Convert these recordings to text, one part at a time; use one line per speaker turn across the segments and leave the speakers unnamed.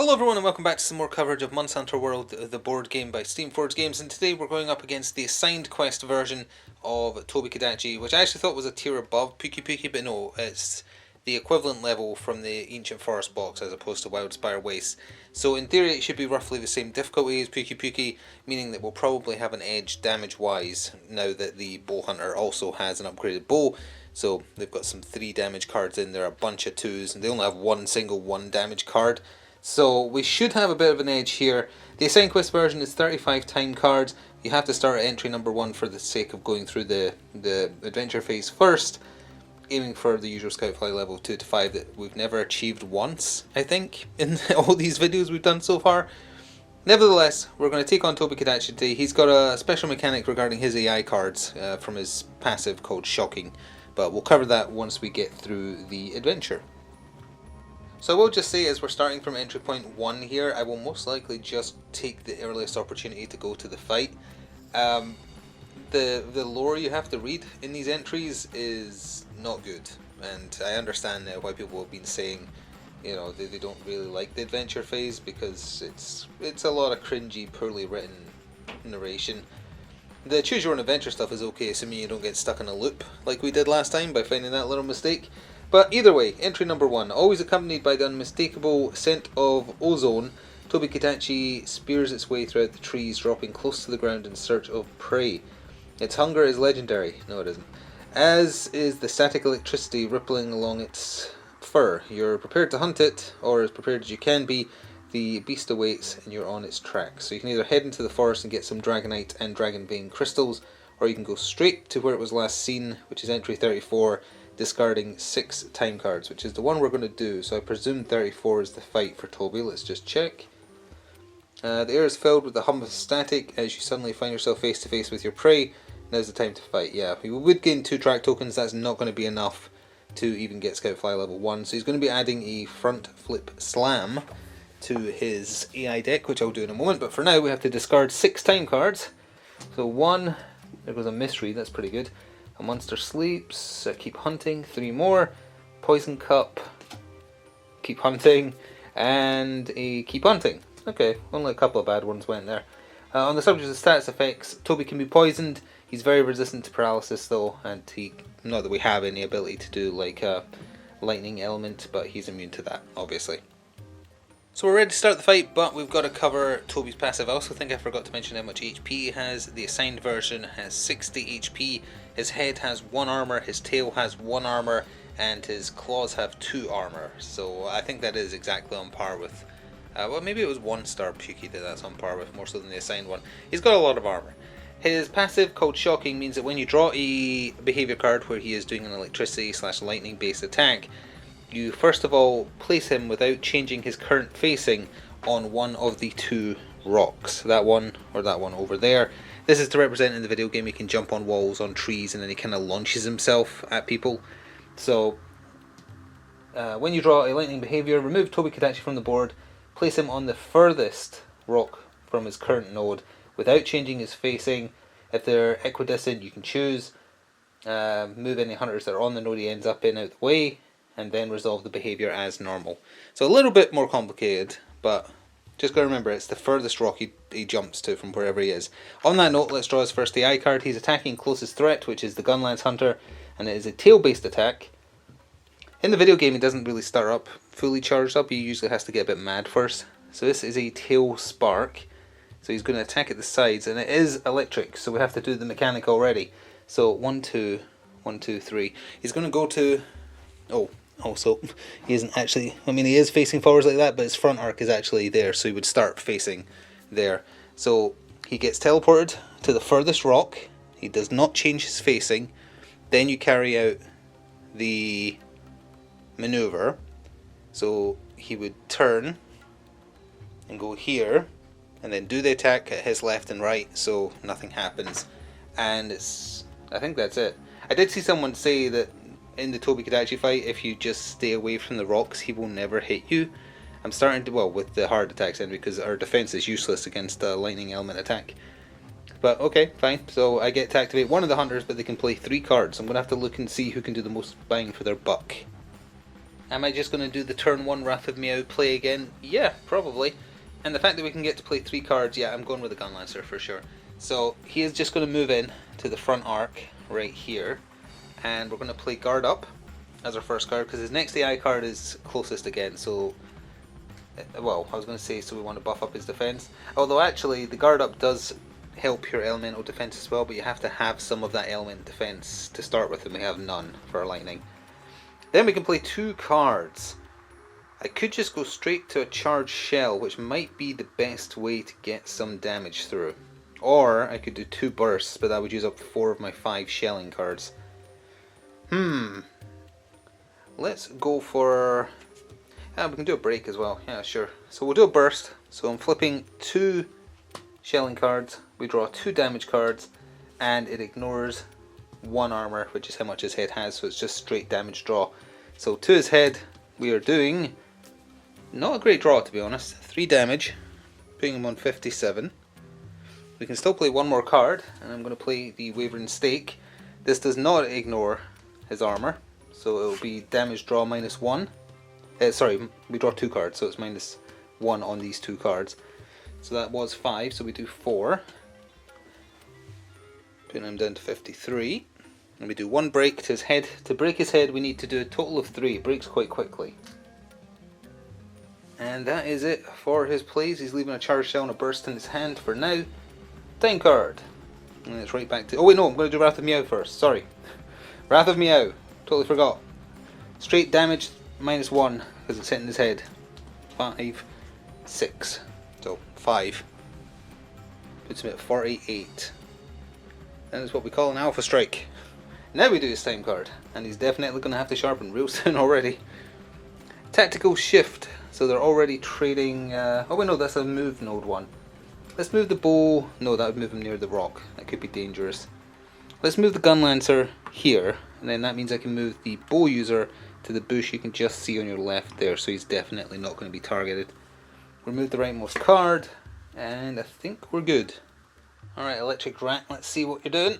Hello everyone and welcome back to some more coverage of Monster Hunter World, the board game by Steamforged Games, and today we're going up against the assigned quest version of Tobi-Kadachi, which I actually thought was a tier above Puki, but no, it's the equivalent level from the Ancient Forest box as opposed to Wildspire Wastes. So in theory it should be roughly the same difficulty as Puki, meaning that we'll probably have an edge damage-wise now that the Bow Hunter also has an upgraded bow. So they've got some 3 damage cards in there, a bunch of 2s, and they only have one single 1 damage card. So we should have a bit of an edge here. The assigned quest version is 35 time cards. You have to start at entry number 1 for the sake of going through the adventure phase first, aiming for the usual scout fly level 2 to 5 that we've never achieved once, I think, in all these videos we've done so far. Nevertheless, we're going to take on Tobi-Kadachi today. He's got a special mechanic regarding his AI cards from his passive called Shocking, but we'll cover that once we get through the adventure. So I will just say, as we're starting from entry point 1 here, I will most likely just take the earliest opportunity to go to the fight. The lore you have to read in these entries is not good, and I understand now why people have been saying, you know, they don't really like the adventure phase because it's a lot of cringy, poorly written narration. The choose your own adventure stuff is okay, assuming you don't get stuck in a loop like we did last time by finding that little mistake. But either way, entry number 1, always accompanied by the unmistakable scent of ozone, Tobi-Kadachi spears its way throughout the trees, dropping close to the ground in search of prey. Its hunger is legendary. No, it isn't. As is the static electricity rippling along its fur. You're prepared to hunt it, or as prepared as you can be. The beast awaits and you're on its track. So you can either head into the forest and get some Dragonite and Dragon Vein crystals, or you can go straight to where it was last seen, which is entry 34, discarding 6 time cards, which is the one we're going to do. So I presume 34 is the fight for Tobi. Let's just check. The air is filled with the hum of static as you suddenly find yourself face to face with your prey. Now's the time to fight. Yeah, we would gain 2 track tokens. That's not going to be enough to even get Scout Fly level 1. So he's going to be adding a front flip slam to his AI deck, which I'll do in a moment. But for now we have to discard 6 time cards. So 1, there goes a mystery, that's pretty good. A monster sleeps, keep hunting, 3 more, poison cup, keep hunting, and a keep hunting. Okay, only a couple of bad ones went there. On the subject of stats effects, Tobi can be poisoned. He's very resistant to paralysis though, and not that we have any ability to do like a lightning element, but he's immune to that, obviously. So we're ready to start the fight, but we've got to cover Tobi's passive. I also think I forgot to mention how much HP he has. The assigned version has 60 HP. His head has 1 armor, his tail has 1 armor, and his claws have 2 armor. So I think that is exactly on par with, well, maybe it was 1-star Puki that that's on par with, more so than the assigned one. He's got a lot of armor. His passive, called Shocking, means that when you draw a behavior card where he is doing an electricity / lightning based attack, you first of all place him without changing his current facing on one of the 2 rocks. That one or that one over there. This is to represent in the video game he can jump on walls, on trees, and then he kind of launches himself at people. So when you draw a lightning behavior, remove Tobi-Kadachi from the board, place him on the furthest rock from his current node without changing his facing. If they're equidistant, you can choose. Move any hunters that are on the node he ends up in out the way, and then resolve the behavior as normal. So a little bit more complicated, but just gotta remember it's the furthest rock he jumps to from wherever he is. On that note, let's draw his first AI card. He's attacking closest threat, which is the Gunlance Hunter, and it is a tail-based attack. In the video game, he doesn't really start up fully charged up. He usually has to get a bit mad first. So this is a Tail Spark. So he's going to attack at the sides, and it is electric, so we have to do the mechanic already. So 1, 2, 1, 2, 3. He's going to go to... Oh, also, he isn't actually... I mean, he is facing forwards like that, but his front arc is actually there, so he would start facing there. So he gets teleported to the furthest rock. He does not change his facing. Then you carry out the maneuver. So he would turn and go here, and then do the attack at his left and right, so nothing happens. And I think that's it. I did see someone say that in the Tobi-Kadachi fight, if you just stay away from the rocks, he will never hit you. I'm starting to, well, with the hard attacks in, because our defense is useless against a lightning element attack. But okay, fine. So I get to activate one of the hunters, but they can play 3 cards. I'm going to have to look and see who can do the most bang for their buck. Am I just going to do the turn 1 Wrath of Meow play again? Yeah, probably. And the fact that we can get to play 3 cards, yeah, I'm going with the Gun Lancer for sure. So he is just going to move in to the front arc right here. And we're going to play Guard Up as our first card, because his next AI card is closest again. So, well, I was going to say, so we want to buff up his defense. Although actually, the Guard Up does help your elemental defense as well, but you have to have some of that element defense to start with, and we have none for our lightning. Then we can play 2 cards. I could just go straight to a charged shell, which might be the best way to get some damage through. Or I could do 2 bursts, but that would use up 4 of my 5 shelling cards. Let's go for... we can do a break as well. Yeah, sure. So we'll do a burst. So I'm flipping 2 shelling cards. We draw 2 damage cards, and it ignores 1 armor, which is how much his head has. So it's just straight damage draw. So to his head, we are doing not a great draw, to be honest. 3 damage, putting him on 57. We can still play 1 more card, and I'm going to play the Wavering Stake. This does not ignore his armor, so it will be damage draw -1. Sorry, we draw 2 cards, so it's -1 on these 2 cards. So that was 5, so we do 4. Putting him down to 53. And we do 1 break to his head. To break his head, we need to do a total of 3. It breaks quite quickly. And that is it for his plays. He's leaving a charged shell and a burst in his hand for now. Time card. And it's right back to... Oh wait, no, I'm going to do Wrath of Meow first. Sorry. Wrath of Meow. Totally forgot. Straight damage -1 because it's hitting his head. 5, 6. So 5. Puts him at 48. That is what we call an Alpha Strike. Now we do his time card. And he's definitely going to have to sharpen real soon already. Tactical Shift. So they're already trading... oh wait, no, that's a move node one. Let's move the bow... No, that would move him near the rock. That could be dangerous. Let's move the Gun Lancer here. And then that means I can move the bow user to the bush you can just see on your left there. So he's definitely not going to be targeted. Remove the rightmost card. And I think we're good. Alright, Electric Rat, let's see what you're doing.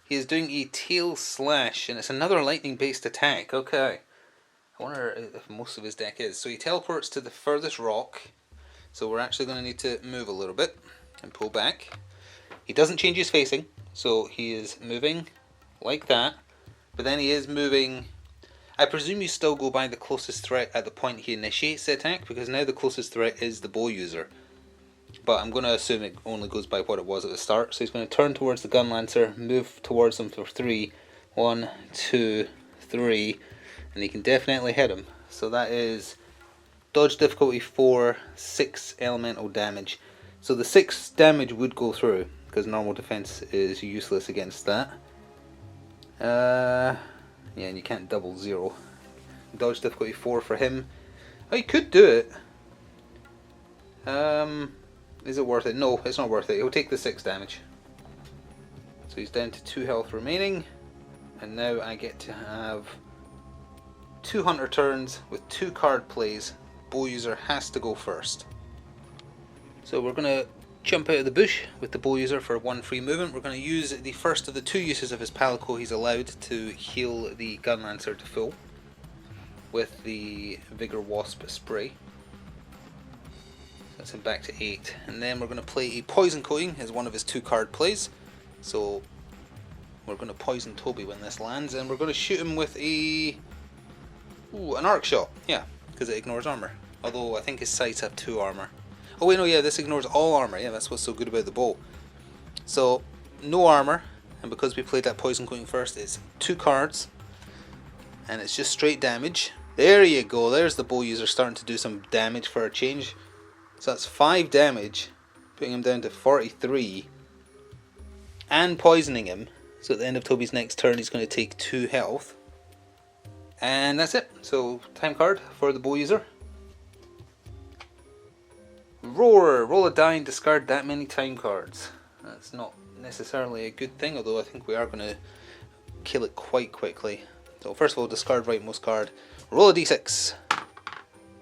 He is doing a Tail Slash, and it's another lightning based attack. Okay. I wonder if most of his deck is. So he teleports to the furthest rock. So we're actually going to need to move a little bit and pull back. He doesn't change his facing, so he is moving like that. But then he is moving... I presume you still go by the closest threat at the point he initiates the attack, because now the closest threat is the bow user. But I'm going to assume it only goes by what it was at the start. So he's going to turn towards the Gun Lancer, move towards him for 3. 1, 2, 3. And he can definitely hit him. So that is dodge difficulty 4, 6 elemental damage. So the 6 damage would go through, because normal defense is useless against that. Yeah, and you can't double 0. Dodge difficulty 4 for him. Oh, you could do it. Is it worth it? No, it's not worth it. He'll take the 6 damage. So he's down to 2 health remaining. And now I get to have 2 hunter turns with 2 card plays. Bow user has to go first. So we're going to jump out of the bush with the bow user for 1 free movement. We're going to use the first of the 2 uses of his Palico he's allowed to heal the Gun Lancer to full with the Vigor Wasp spray. That's him back to 8. And then we're going to play a Poison Coating as one of his 2 card plays. So we're going to poison Toby when this lands, and we're going to shoot him with a... Ooh, an arc shot. Yeah, because it ignores armor. Although I think his sights have 2 armor. Oh wait, no, yeah, this ignores all armor. Yeah, that's what's so good about the bow. So, no armor, and because we played that Poison Coating first, it's 2 cards, and it's just straight damage. There you go, there's the bow user starting to do some damage for a change. So that's 5 damage, putting him down to 43, and poisoning him. So at the end of Toby's next turn, he's going to take 2 health. And that's it. So, time card for the bow user. Roar! Roll a die and discard that many time cards. That's not necessarily a good thing, although I think we are going to kill it quite quickly. So first of all, discard rightmost card. Roll a d6.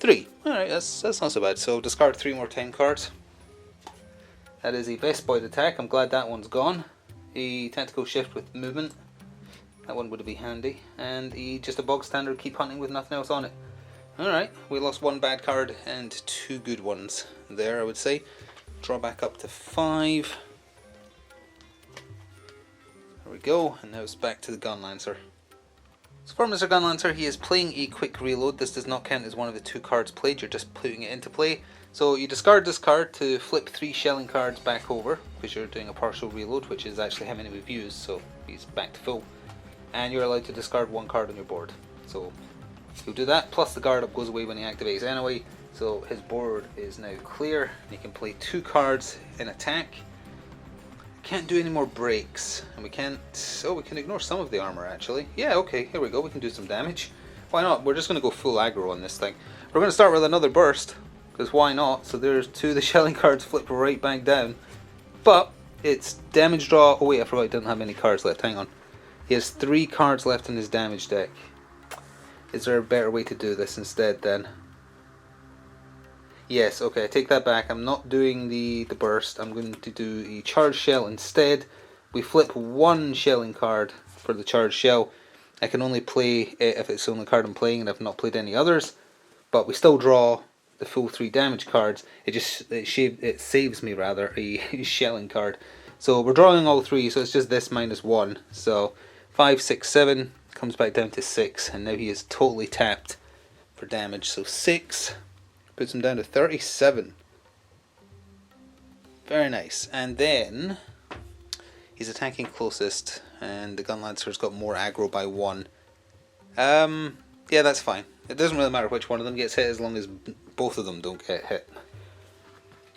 3. Alright, that's not so bad. So discard 3 more time cards. That is a Best Boy attack. I'm glad that one's gone. A Tactical Shift with movement. That one would be handy. And just a bog standard keep hunting with nothing else on it. Alright, we lost one bad card and two good ones there, I would say. Draw back up to 5. There we go, and now it's back to the Gun Lancer. So for Mr. Gun Lancer, he is playing a quick reload. This does not count as one of the 2 cards played, you're just putting it into play. So you discard this card to flip 3 shelling cards back over, because you're doing a partial reload, which is actually how many we've used, so he's back to full. And you're allowed to discard 1 card on your board. So you'll do that, plus the guard up goes away when he activates anyway, so his board is now clear, and he can play 2 cards in attack. Can't do any more breaks, and we can't, oh, we can ignore some of the armor actually. Yeah, okay, here we go, we can do some damage. Why not? We're just going to go full aggro on this thing. We're going to start with another burst, because why not? So there's 2 of the shelling cards flipped right back down. But it's damage draw, oh wait, I forgot he doesn't have any cards left, hang on. He has 3 cards left in his damage deck. Is there a better way to do this instead then? Yes, okay, I take that back. I'm not doing the burst. I'm going to do a charged shell instead. We flip 1 shelling card for the charged shell. I can only play it if it's the only card I'm playing and I've not played any others. But we still draw the full 3 damage cards. It saves me rather a shelling card. So we're drawing all 3, so it's just this minus 1. So 5, 6, 7 comes back down to 6, and now he is totally tapped for damage. So 6 puts him down to 37. Very nice. And then he's attacking closest, and the Gun Lancer's got more aggro by 1. Yeah, that's fine. It doesn't really matter which one of them gets hit as long as both of them don't get hit.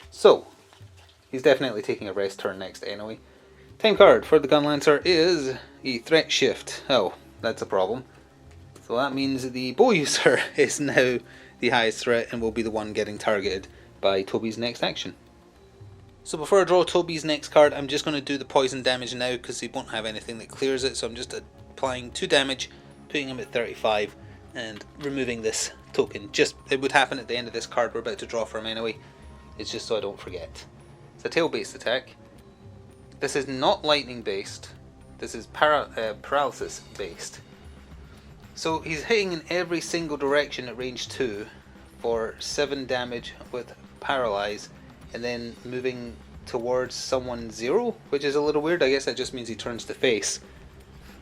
So he's definitely taking a rest turn next anyway. Time card for the Gun Lancer is a threat shift. Oh, that's a problem. So that means the bow user is now the highest threat and will be the one getting targeted by Tobi's next action. So before I draw Tobi's next card, I'm just going to do the poison damage now because he won't have anything that clears it. So I'm just applying 2 damage, putting him at 35 and removing this token. It would happen at the end of this card we're about to draw for him anyway. It's just so I don't forget. It's a tail based attack. This is not lightning based. This is paralysis based. So he's hitting in every single direction at range 2 for 7 damage with paralyze, and then moving towards someone 0, which is a little weird. I guess that just means he turns to face,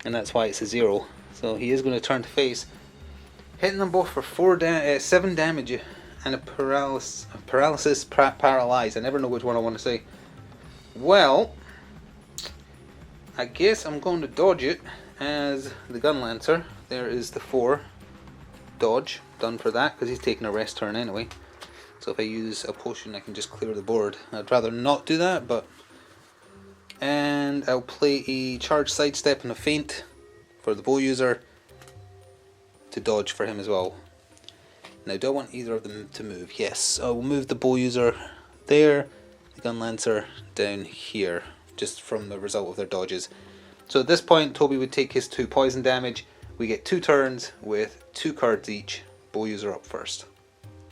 and that's why it's a 0. So he is going to turn to face, hitting them both for 7 damage and a paralyze. I never know which one I want to say. Well, I guess I'm going to dodge it as the Gun Lancer. There is the 4 dodge done for that because he's taking a rest turn anyway. So if I use a potion I can just clear the board. I'd rather not do that, but... And I'll play a charge sidestep and a feint for the bow user to dodge for him as well. Now do I want either of them to move? Yes, I will move the bow user there, the Gun Lancer down here, just from the result of their dodges. So at this point Tobi would take his 2 poison damage. We get 2 turns with 2 cards each. Bow user up first.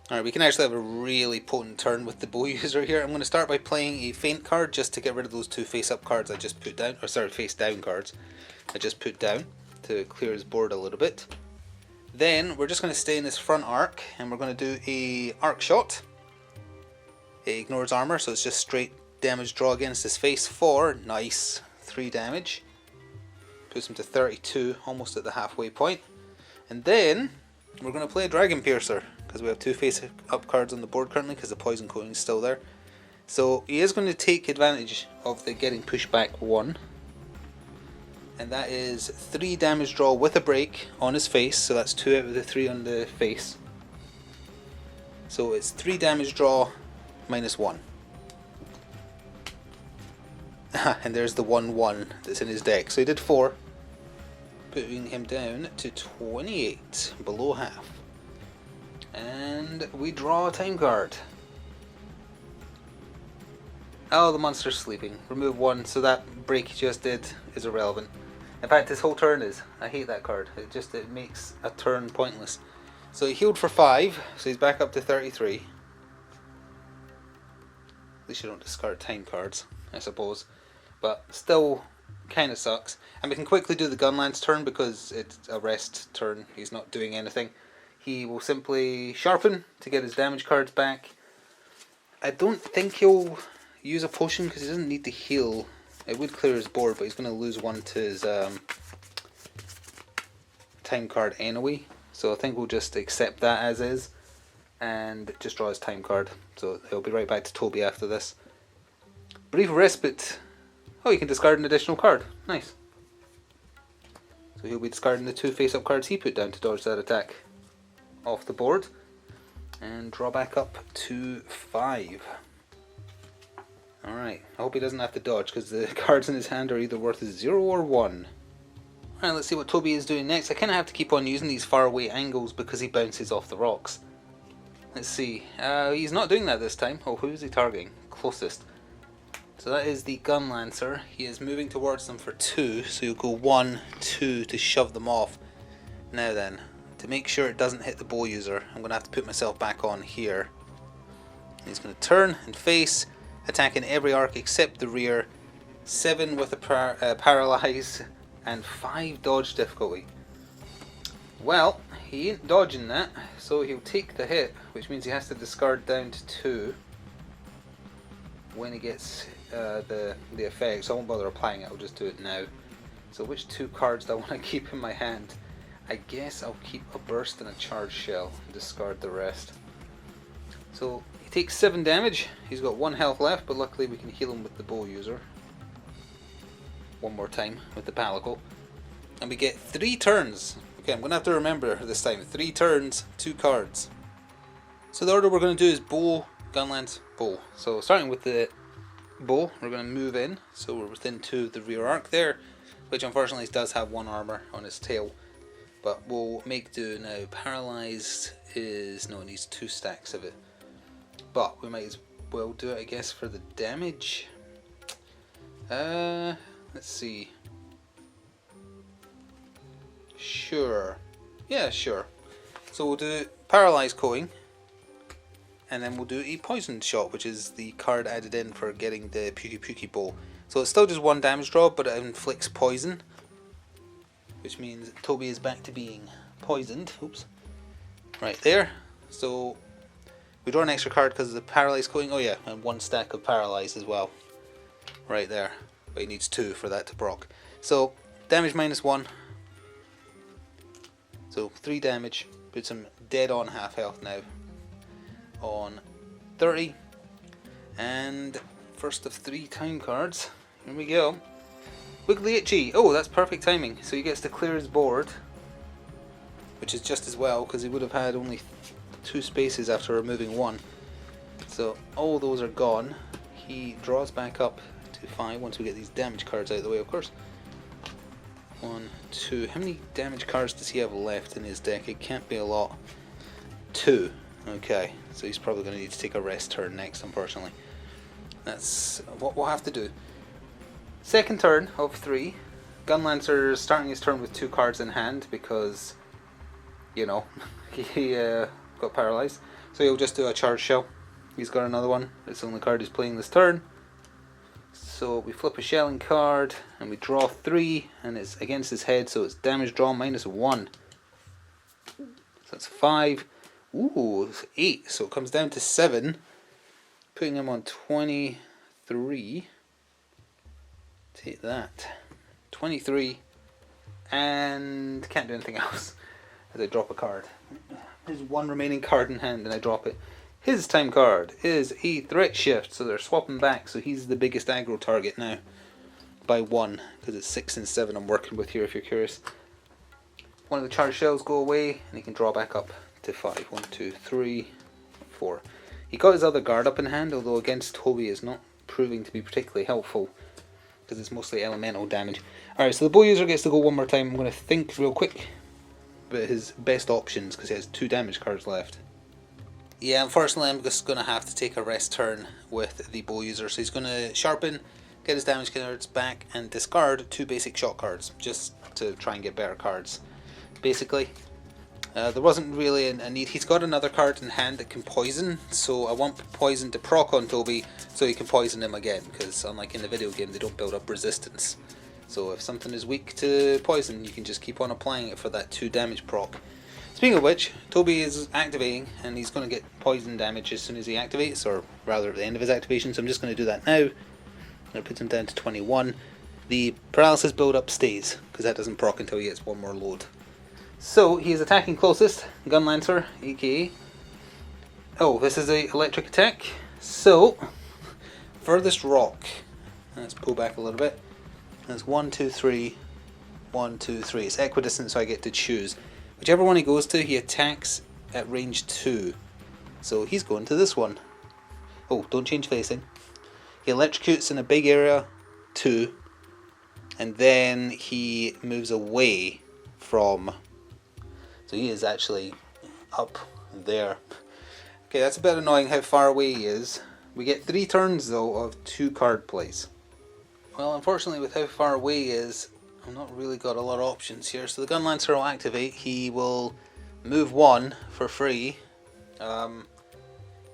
Alright, we can actually have a really potent turn with the bow user here. I'm going to start by playing a feint card just to get rid of those 2 face up cards I just put down, or sorry, face down cards I just put down to clear his board a little bit. Then we're just going to stay in this front arc and we're going to do a arc shot. It ignores armor, so it's just straight damage draw against his face for, nice, 3 damage. Puts him to 32, almost at the halfway point. And then we're going to play a Dragon Piercer because we have 2 face up cards on the board currently because the poison coating is still there. So he is going to take advantage of the getting pushed back 1, and that is 3 damage draw with a break on his face, so that's 2 out of the 3 on the face. So it's 3 damage draw minus 1. And there's the 1/1 that's in his deck. So he did 4, putting him down to 28, below half. And we draw a time card. Oh, the monster's sleeping. Remove 1, so that break he just did is irrelevant. In fact, his whole turn is. I hate that card. It makes a turn pointless. So he healed for 5, so he's back up to 33. At least you don't discard time cards, I suppose. But still kind of sucks. And we can quickly do the Gunland's turn because it's a rest turn. He's not doing anything. He will simply sharpen to get his damage cards back. I don't think he'll use a potion because he doesn't need to heal. It would clear his board, but he's going to lose one to his time card anyway. So I think we'll just accept that as is and just draw his time card. So he'll be right back to Toby after this. Brief respite. Oh, you can discard an additional card. Nice. So he'll be discarding the 2 face-up cards he put down to dodge that attack off the board. And draw back up to 5. Alright, I hope he doesn't have to dodge because the cards in his hand are either worth 0 or 1. Alright, let's see what Toby is doing next. I kind of have to keep on using these faraway angles because he bounces off the rocks. Let's see. He's not doing that this time. Oh, who is he targeting? Closest. So that is the Gun Lancer. He is moving towards them for 2, so you'll go 1, 2 to shove them off. Now then, to make sure it doesn't hit the bow user, I'm going to have to put myself back on here. He's going to turn and face, attacking every arc except the rear. 7 with a paralyze and 5 dodge difficulty. Well, he ain't dodging that, so he'll take the hit, which means he has to discard down to 2 when he gets the effect. So I won't bother applying it, I'll just do it now. So which 2 cards do I want to keep in my hand? I guess I'll keep a burst and a charge shell and discard the rest. So he takes 7 damage. He's got 1 health left, but luckily we can heal him with the bow user. One more time with the palico. And we get 3 turns. Okay, I'm going to have to remember this time. 3 turns, 2 cards. So the order we're going to do is bow, Gunland, bow. So starting with the bow, we're going to move in. So we're within 2 of the rear arc there, which unfortunately does have 1 armor on his tail. But we'll make do now. Paralyzed is... no, it needs 2 stacks of it. But we might as well do it, I guess, for the damage. Let's see. Sure. Yeah, sure. So we'll do Paralyzed Coating. And then we'll do a Poison Shot, which is the card added in for getting the Puki Bow. So it's still just 1 damage draw, but it inflicts poison. Which means Toby is back to being poisoned. Oops. Right there. So we draw an extra card because of the Paralyzed Coating. Oh yeah, and 1 stack of Paralyze as well. Right there. But he needs 2 for that to proc. So damage -1. So 3 damage. Puts him dead on half health now. On 30. And first of 3 time cards. Here we go. Wiggly Itchy. Oh, that's perfect timing. So he gets to clear his board, which is just as well because he would have had only 2 spaces after removing 1. So all those are gone. He draws back up to 5 once we get these damage cards out of the way, of course. 1, 2. How many damage cards does he have left in his deck? It can't be a lot. 2. Okay, so he's probably going to need to take a rest turn next, unfortunately. That's what we'll have to do. Second turn of 3. Gunlancer is starting his turn with 2 cards in hand because, you know, he got paralyzed. So he'll just do a charge shell. He's got another one. It's the only card he's playing this turn. So we flip a shelling card and we draw 3 and it's against his head, so it's damage draw -1. So that's 5. Ooh, it's 8. So it comes down to 7. Putting him on 23. Take that. 23. And can't do anything else as I drop a card. There's 1 remaining card in hand and I drop it. His time card is a threat shift, so they're swapping back, so he's the biggest aggro target now by 1 because it's 6 and 7 I'm working with here if you're curious. One of the charge shells go away and he can draw back up to 5. 1, 2, 3, 4. He got his other guard up in hand, although against Toby is not proving to be particularly helpful because it's mostly elemental damage. Alright, so the bow user gets to go 1 more time. I'm going to think real quick about his best options because he has 2 damage cards left. Yeah, unfortunately I'm just going to have to take a rest turn with the bow user. So he's going to sharpen, get his damage cards back and discard 2 basic shot cards just to try and get better cards. Basically, there wasn't really a need. He's got another card in hand that can poison, so I want poison to proc on Toby so he can poison him again, because unlike in the video game they don't build up resistance. So if something is weak to poison, you can just keep on applying it for that 2 damage proc. Speaking of which, Tobi is activating, and he's going to get poison damage as soon as he activates, or rather at the end of his activation, so I'm just going to do that now. I'm going to put him down to 21. The paralysis build-up stays, because that doesn't proc until he gets one more load. So, he is attacking closest, Gun Lancer, aka... Oh, this is a electric attack. So, furthest rock. Let's pull back a little bit. That's 1, 2, 3, 1, 2, 3. It's equidistant, so I get to choose. Whichever one he goes to, he attacks at range 2. So he's going to this one. Oh, don't change facing. He electrocutes in a big area, 2. And then he moves away from... So he is actually up there. Okay, that's a bit annoying how far away he is. We get 3 turns though of 2 card plays. Well, unfortunately with how far away he is, I've not really got a lot of options here. So the Gun Lancer will activate. He will move 1 for free.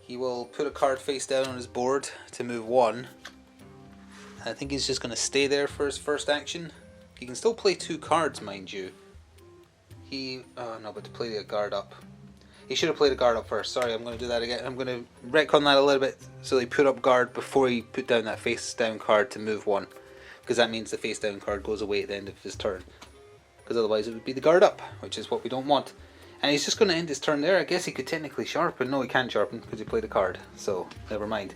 He will put a card face down on his board to move 1. I think he's just going to stay there for his first action. He can still play 2 cards, mind you. No, but to play the guard up. He should have played a guard up first. Sorry, I'm going to do that again. I'm going to retcon that a little bit. So he put up guard before he put down that face down card to move 1. Because that means the face down card goes away at the end of his turn. Because otherwise it would be the guard up, which is what we don't want. And he's just going to end his turn there. I guess he could technically sharpen. No, he can't sharpen because he played a card. So, never mind.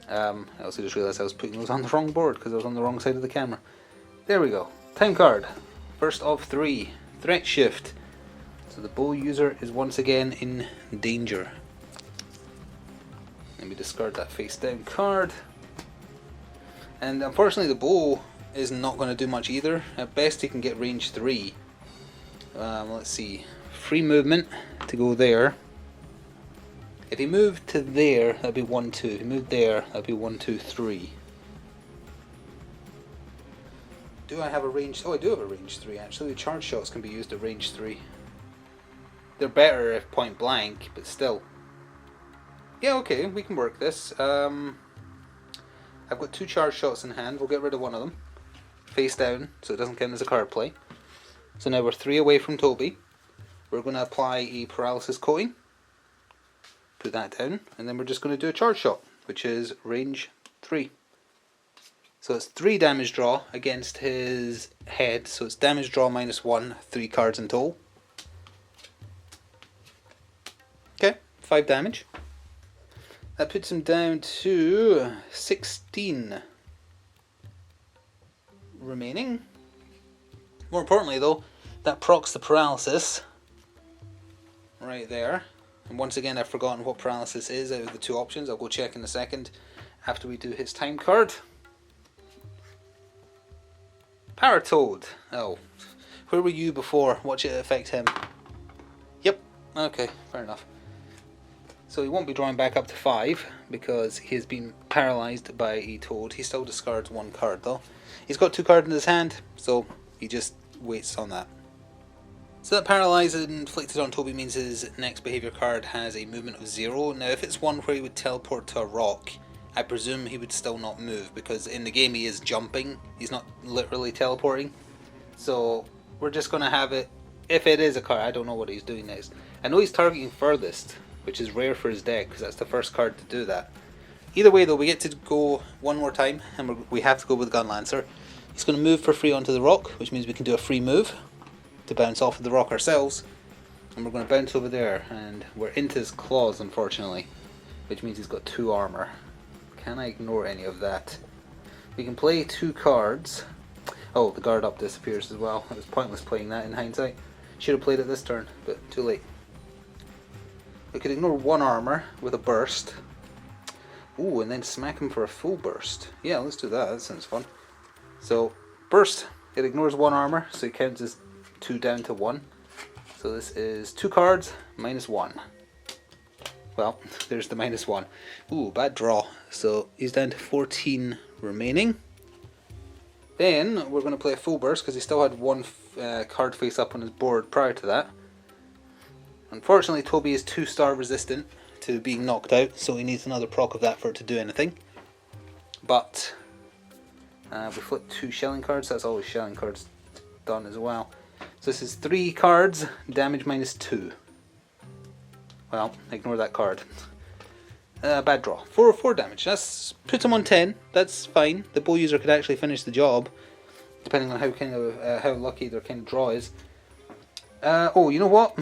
I also just realised I was putting those on the wrong board because I was on the wrong side of the camera. There we go. Time card. First of 3. Threat shift. So the bow user is once again in danger. Let me discard that face down card. And unfortunately the bow is not going to do much either. At best he can get range 3. Let's see. Free movement to go there. If he moved to there, that'd be 1, 2. If he moved there, that'd be 1, 2, 3. Do I have a range? Oh, I do have a range 3 actually. The charge shots can be used at range 3. They're better if point blank, but still. Yeah, okay, we can work this. I've got 2 charge shots in hand. We'll get rid of one of them. Face down, so it doesn't count as a card play. So now we're 3 away from Tobi. We're going to apply a paralysis coating. Put that down, and then we're just going to do a charge shot, which is range 3. So it's 3 damage draw against his head. So it's damage draw -1, 3 cards in total. Okay, 5 damage. That puts him down to 16 remaining. More importantly though, that procs the paralysis right there. And once again I've forgotten what paralysis is out of the 2 options. I'll go check in a second after we do his time card. Power Toad. Oh, where were you before? Watch it affect him. Yep, okay, fair enough. So he won't be drawing back up to 5 because he has been paralysed by a toad. He still discards 1 card though. He's got 2 cards in his hand, so he just waits on that. So that paralyze inflicted on Tobi means his next behaviour card has a movement of 0. Now if it's one where he would teleport to a rock, I presume he would still not move because in the game he is jumping. He's not literally teleporting. So we're just going to have it, if it is a card, I don't know what he's doing next. I know he's targeting furthest, which is rare for his deck because that's the first card to do that. Either way though, we get to go one more time and we have to go with Gun Lancer. He's going to move for free onto the rock, which means we can do a free move to bounce off of the rock ourselves. And we're going to bounce over there and we're into his claws unfortunately, which means he's got 2 armor. Can I ignore any of that? We can play 2 cards. Oh, the guard up disappears as well. It was pointless playing that in hindsight. Should have played it this turn, but too late. We could ignore 1 armor with a burst. Ooh, and then smack him for a full burst. Yeah, let's do that. That sounds fun. So, burst. It ignores 1 armor, so it counts as 2 down to 1. So this is 2 cards, -1. Well, there's the -1. Ooh, bad draw. So he's down to 14 remaining. Then we're going to play a full burst because he still had 1 card face up on his board prior to that. Unfortunately, Tobi is 2-star resistant to being knocked out, so he needs another proc of that for it to do anything. But
We flip 2 shelling cards, that's always shelling cards done as well. So this is 3 cards, damage minus 2. Well, ignore that card. Bad draw. 4 damage. That's puts him on 10. That's fine. The bow user could actually finish the job, depending on how lucky their kind of draw is. Oh, you know what?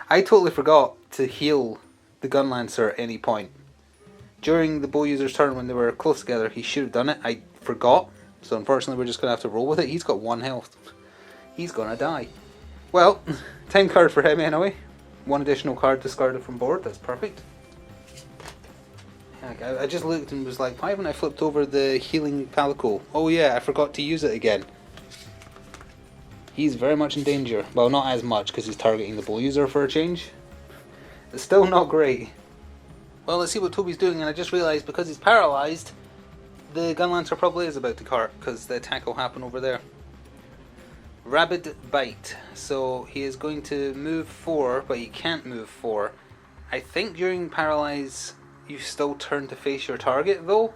I totally forgot to heal the Gun Lancer at any point. During the bow user's turn when they were close together, he should have done it. I forgot. So unfortunately we're just going to have to roll with it. He's got 1 health. He's going to die. Well, time card for him anyway. 1 additional card discarded from board. That's perfect. I just looked and was like, why haven't I flipped over the healing Palico? Oh yeah, I forgot to use it again. He's very much in danger. Well, not as much because he's targeting the bow user for a change. It's still not great. Well, let's see what Tobi's doing, and I just realised because he's paralysed, the Gun Lancer probably is about to cart because the attack will happen over there. Rabid Bite. So he is going to move 4, but he can't move 4. I think during Paralyze you still turn to face your target though.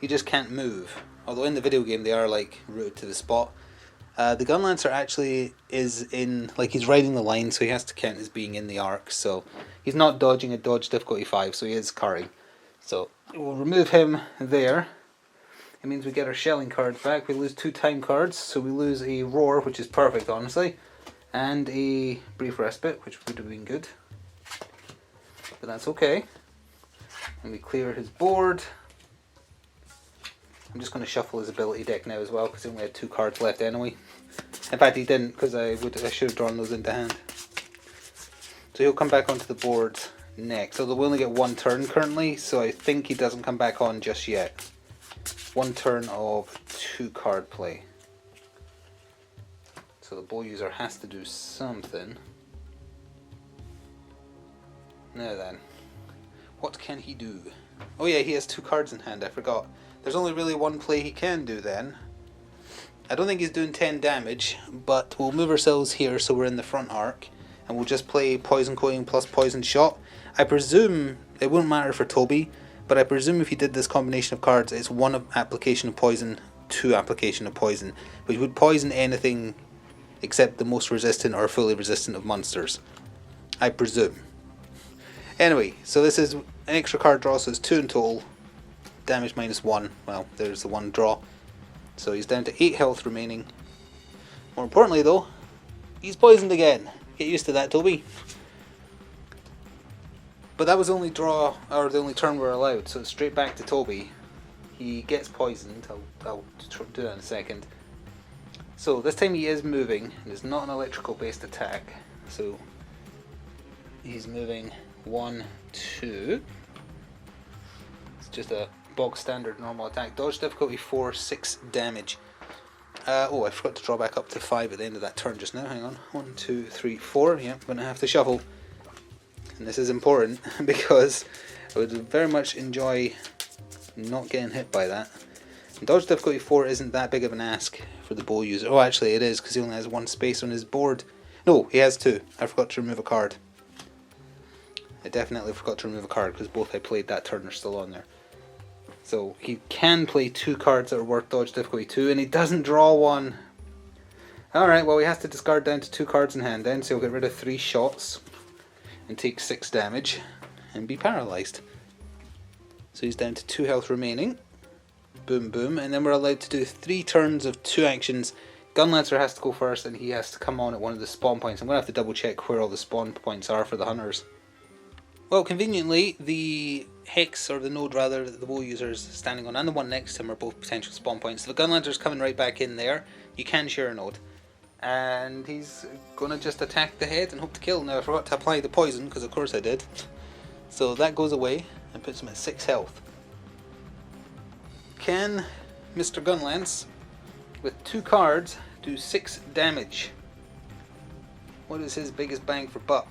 You just can't move. Although in the video game they are like rooted to the spot. The Gun Lancer actually is in, like he's riding the line, so he has to count as being in the arc. So he's not dodging at dodge difficulty 5, so he is carrying. So we'll remove him there. It means we get our shelling cards back. We lose 2 time cards, so we lose a roar, which is perfect honestly, and a brief respite, which would have been good. But that's okay. And we clear his board. I'm just going to shuffle his ability deck now as well because he only had 2 cards left anyway. In fact, he didn't because I should have drawn those into hand. So he'll come back onto the board next. Although we only get 1 turn currently, so I think he doesn't come back on just yet. 1 turn of 2 card play. So the bow user has to do something. Now then, what can he do? Oh yeah, he has 2 cards in hand, I forgot. There's only really 1 play he can do then. I don't think he's doing 10 damage, but we'll move ourselves here so we're in the front arc, and we'll just play Poison Coating plus Poison Shot. I presume, it won't matter for Tobi, but I presume if he did this combination of cards, it's 1 application of poison, 2 application of poison, which would poison anything except the most resistant or fully resistant of monsters, I presume. Anyway, so this is an extra card draw, so it's 2 in total. Damage minus 1. Well, there's the 1 draw. So he's down to 8 health remaining. More importantly though, he's poisoned again. Get used to that, Tobi. But that was the only draw, or the only turn we're allowed, so it's straight back to Tobi. He gets poisoned. I'll do that in a second. So this time he is moving, and it's not an electrical based attack. So he's moving 1, 2. It's just a bog standard normal attack. Dodge difficulty 4, 6 damage. Oh, I forgot to draw back up to 5 at the end of that turn just now. Hang on. 1, 2, 3, 4. Yeah, I'm going to have to shuffle. And this is important because I would very much enjoy not getting hit by that. And dodge difficulty 4 isn't that big of an ask for the bow user. Oh, actually it is because he only has 1 space on his board. No, he has 2. I forgot to remove a card. I definitely forgot to remove a card because both I played that turn are still on there. So he can play 2 cards that are worth dodge difficulty 2, and he doesn't draw 1. Alright, well he has to discard down to 2 cards in hand then, so he'll get rid of 3 shots and take 6 damage and be paralysed. So he's down to 2 health remaining. Boom boom, and then we're allowed to do 3 turns of 2 actions. Gun Lancer has to go first and he has to come on at one of the spawn points. I'm going to have to double check where all the spawn points are for the hunters. Well, conveniently, the hex, or the node rather, that the bow user is standing on and the one next to him are both potential spawn points. So the Gun Lancer's coming right back in there. You can share a node. And he's going to just attack the head and hope to kill. Now I forgot to apply the poison, because of course I did. So that goes away and puts him at 6 health. Can Mr. Gunlance, with 2 cards, do 6 damage? What is his biggest bang for buck?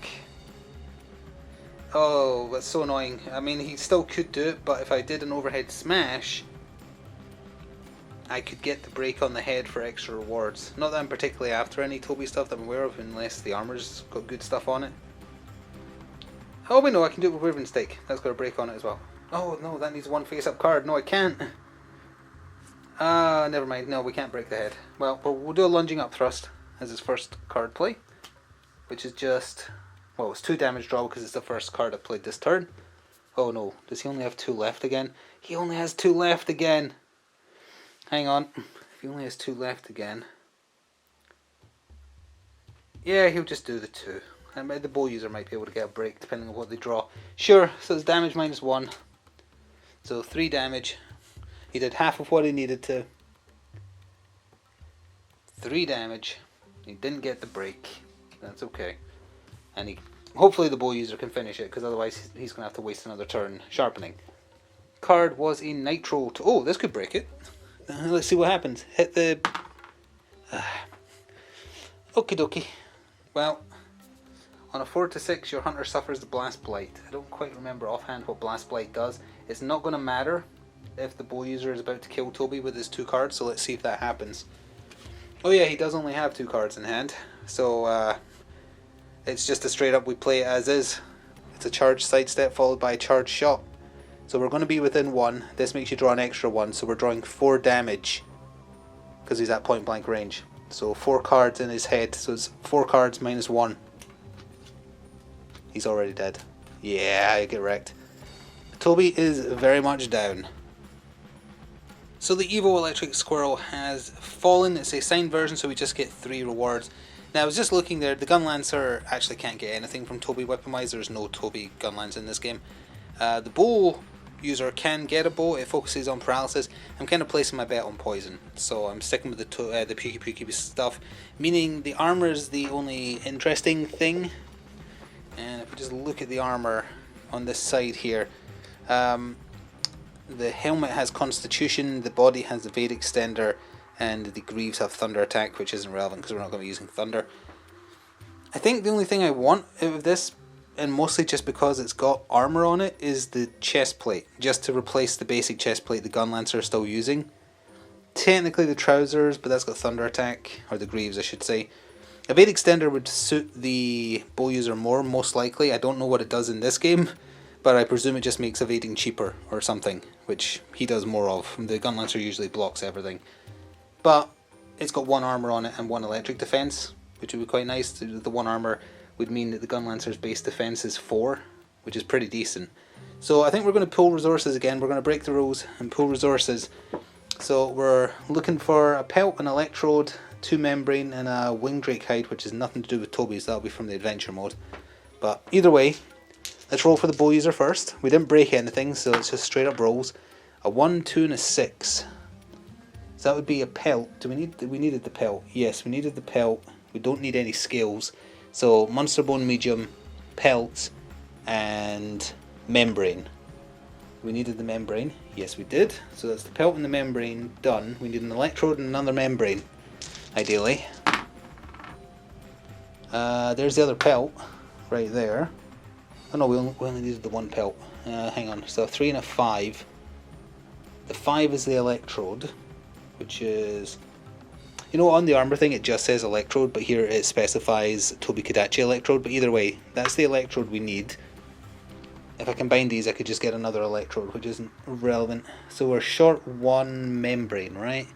Oh, that's so annoying. I mean, he still could do it, but if I did an overhead smash, I could get the break on the head for extra rewards. Not that I'm particularly after any Tobi stuff that I'm aware of, unless the armor's got good stuff on it. Oh wait, no, I can do it with Wyvern Stake. That's got a break on it as well. Oh no, that needs 1 face-up card. No, I can't. Never mind. No, we can't break the head. Well, but we'll do a lunging up thrust as his first card play, which is just, well, it's 2 damage draw because it's the first card I played this turn. Oh no, does he only have 2 left again? He only has 2 left again. Hang on. If he only has 2 left again. Yeah, he'll just do the 2. And the bow user might be able to get a break depending on what they draw. Sure, so it's damage -1. So 3 damage. He did half of what he needed to. 3 damage. He didn't get the break. That's okay. And he, hopefully the bow user can finish it, because otherwise he's going to have to waste another turn sharpening. Card was a nitro. Oh, this could break it. Let's see what happens. Hit the... Okie dokie. Well, on a 4-6, your hunter suffers the Blast Blight. I don't quite remember offhand what Blast Blight does. It's not going to matter if the bow user is about to kill Toby with his 2 cards, so let's see if that happens. Oh yeah, he does only have 2 cards in hand, so it's just a straight up we play it as is. It's a charge sidestep followed by a charge shot. So we're going to be within 1. This makes you draw an extra 1, so we're drawing 4 damage because he's at point blank range. So 4 cards in his head, so it's 4 cards -1. He's already dead. Yeah, I get wrecked. Toby is very much down. So the Evo Electric Squirrel has fallen. It's a signed version, so we just get 3 rewards. Now I was just looking there, the Gunlancer actually can't get anything from Toby weapon-wise. There's no Toby Gunlance in this game. The bow user can get a bow, it focuses on paralysis. I'm kind of placing my bet on poison, so I'm sticking with the Puki stuff, meaning the armor is the only interesting thing. And if we just look at the armor on this side here, the helmet has Constitution, the body has Evade Extender, and the greaves have Thunder Attack, which isn't relevant because we're not going to be using Thunder. I think the only thing I want out of this, and mostly just because it's got armor on it, is the chest plate, just to replace the basic chest plate the Gunlancer is still using. Technically the trousers, but that's got Thunder Attack, or the greaves I should say. Evade Extender would suit the bow user more, most likely. I don't know what it does in this game, but I presume it just makes evading cheaper or something, which he does more of. The Gunlancer usually blocks everything. But it's got 1 armor on it and 1 electric defense, which would be quite nice. The 1 armor would mean that the Gunlancer's base defense is 4, which is pretty decent. So I think we're going to pull resources again. We're going to break the rules and pull resources. So we're looking for a pelt, an electrode, 2 membrane, and a wing drake hide, which has nothing to do with Toby's. That'll be from the adventure mode. But either way, let's roll for the bow user first. We didn't break anything, so it's just straight up rolls. A 1, 2, and a 6. So that would be a pelt. We needed the pelt. Yes, we needed the pelt. We don't need any scales. So Monster Bone Medium, pelt, and membrane. We needed the membrane. Yes, we did. So that's the pelt and the membrane done. We need an electrode and another membrane, ideally. There's the other pelt right there. Oh no, we only needed the 1 pelt. Hang on. So a 3 and a 5. The 5 is the electrode, which is, you know, on the armor thing it just says electrode, but here it specifies Tobi-Kadachi electrode. But either way, that's the electrode we need. If I combine these, I could just get another electrode, which isn't relevant. So we're short 1 membrane, right?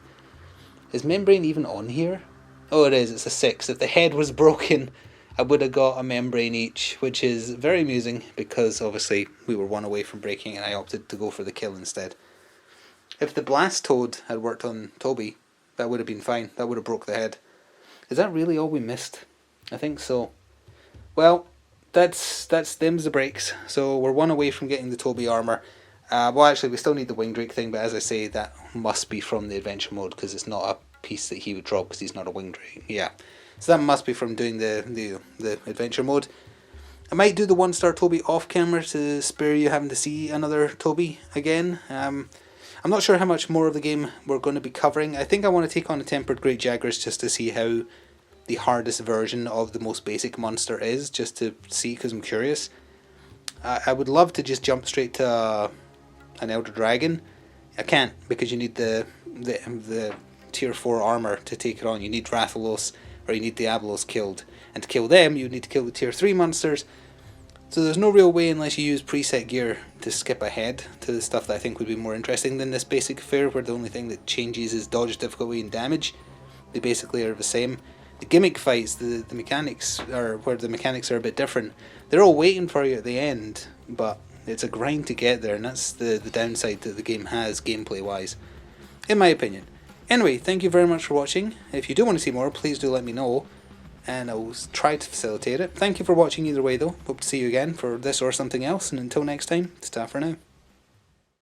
Is membrane even on here? Oh, it is. It's a 6. If the head was broken, I would have got a membrane each, which is very amusing because obviously we were 1 away from breaking and I opted to go for the kill instead. If the blast toad had worked on Toby, that would have been fine. That would have broke the head. Is that really all we missed? I think so. Well, that's them's the breaks. So we're 1 away from getting the Toby armor. Well, actually, we still need the wing drake thing, but as I say, that must be from the adventure mode because it's not a piece that he would drop because he's not a wing drake. Yeah, so that must be from doing the adventure mode. I might do the 1-star Toby off camera to spare you having to see another Toby again. I'm not sure how much more of the game we're going to be covering. I think I want to take on a Tempered Great Jaguars just to see how the hardest version of the most basic monster is, just to see because I'm curious. I would love to just jump straight to an Elder Dragon. I can't because you need the tier 4 armor to take it on. You need Rathalos or you need Diabolos killed. And to kill them, you need to kill the tier 3 monsters. So there's no real way, unless you use preset gear, to skip ahead to the stuff that I think would be more interesting than this basic affair, where the only thing that changes is dodge, difficulty and damage. They basically are the same. The gimmick fights, the mechanics are where the mechanics are a bit different. They're all waiting for you at the end, but it's a grind to get there, and that's the downside that the game has gameplay wise, in my opinion. Anyway, thank you very much for watching. If you do want to see more, please do let me know, and I'll try to facilitate it. Thank you for watching either way though. Hope to see you again for this or something else, and until next time, ta for now.